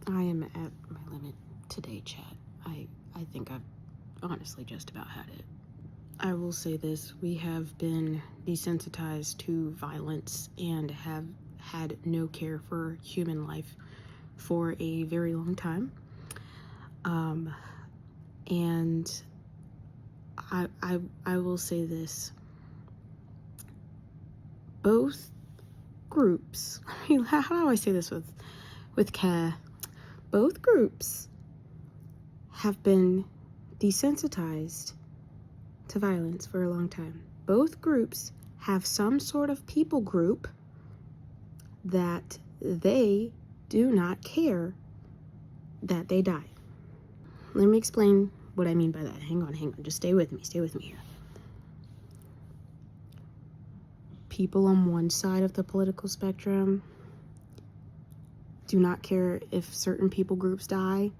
I am at my limit today, chat. I think I've honestly just about had it. I will say this, we have been desensitized to violence and have had no care for human life for a very long time. And I will say this. Both groups, how do I say this with care? Both groups have been desensitized to violence for a long time. Both groups have some sort of people group that they do not care that they die. Let me explain what I mean by that. Hang on. Just stay with me here. People on one side of the political spectrum do not care if certain people groups die.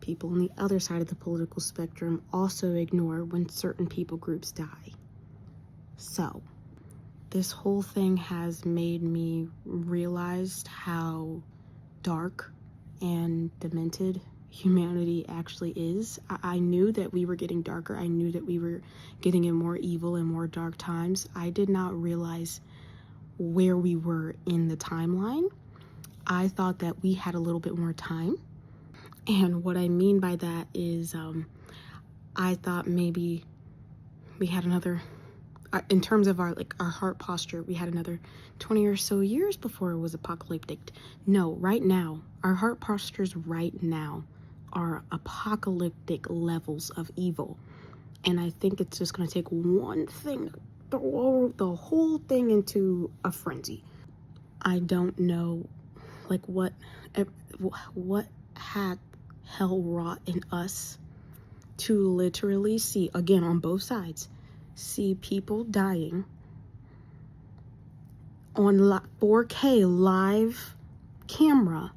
People on the other side of the political spectrum also ignore when certain people groups die. So, this whole thing has made me realize how dark and demented humanity actually is. I knew that we were getting darker. I knew that we were getting in more evil and more dark times. I did not realize where we were in the timeline. I thought that we had a little bit more time. And what I mean by that is I thought maybe we had another, in terms of our heart posture, we had another 20 or so years before it was apocalyptic. No, right now, our heart postures right now are apocalyptic levels of evil. And I think it's just going to take one thing to throw the whole thing into a frenzy. I don't know, what had hell wrought in us to literally see, again, on both sides, see people dying on 4K live camera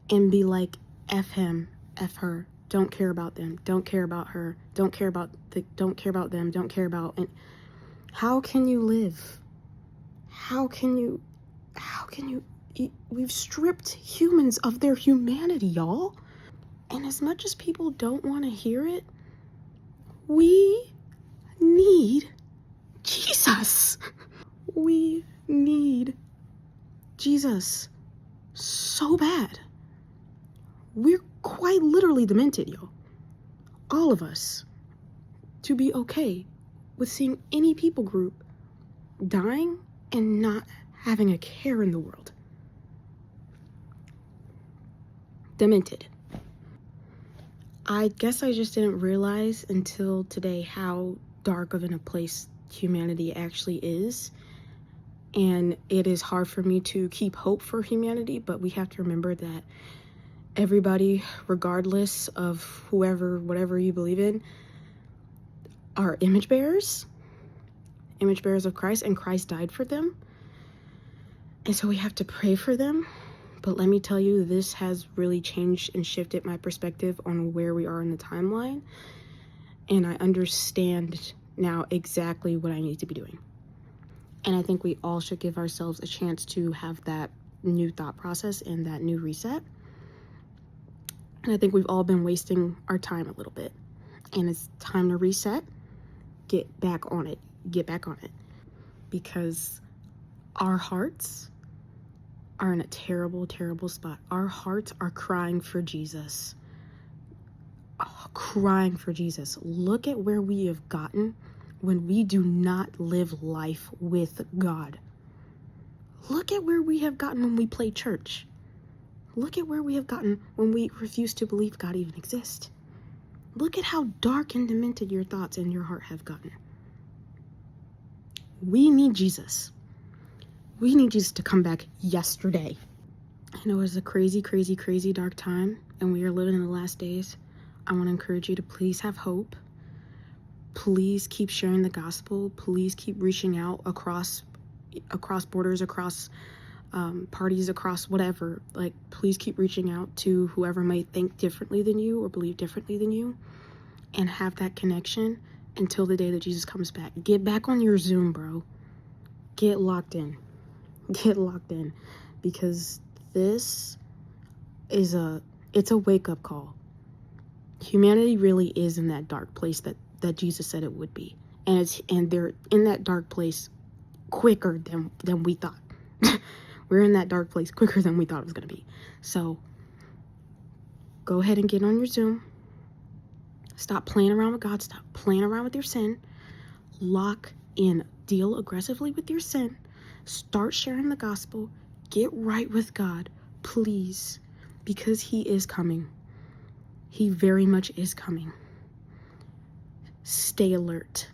and be like, F him, F her, don't care about them, don't care about her, don't care about them, don't care about, and how can you live? How can you, we've stripped humans of their humanity, y'all. And as much as people don't want to hear it, we need Jesus. We need Jesus so bad. We're quite literally demented, yo. All of us. To be okay with seeing any people group dying and not having a care in the world. Demented. I guess I just didn't realize until today how dark of a place humanity actually is. And it is hard for me to keep hope for humanity, but we have to remember that everybody, regardless of whatever you believe in, are image bearers of Christ, and Christ died for them. And so we have to pray for them. But let me tell you, this has really changed and shifted my perspective on where we are in the timeline. And I understand now exactly what I need to be doing. And I think we all should give ourselves a chance to have that new thought process and that new reset. And I think we've all been wasting our time a little bit. And it's time to reset, get back on it. Because our hearts are in a terrible, terrible spot. Our hearts are crying for Jesus. Crying for Jesus. Look at where we have gotten when we do not live life with God. Look at where we have gotten when we play church. Look at where we have gotten when we refuse to believe God even exists. Look at how dark and demented your thoughts and your heart have gotten. We need Jesus. We need Jesus to come back yesterday. I know it's a crazy, crazy, crazy dark time, and we are living in the last days. I want to encourage you to please have hope. Please keep sharing the gospel. Please keep reaching out across borders, across parties, across whatever. Please keep reaching out to whoever might think differently than you or believe differently than you, and have that connection until the day that Jesus comes back. Get back on your Zoom, bro. Get locked in, because this it's a wake-up call. Humanity really is in that dark place that Jesus said it would be. And they're in that dark place quicker than we thought. We're in that dark place quicker than we thought it was going to be. So go ahead and get on your Zoom. Stop playing around with God. Stop playing around with your sin. Lock in. Deal aggressively with your sin. Start sharing the gospel. Get right with God, please, because he is coming. He very much is coming. Stay alert.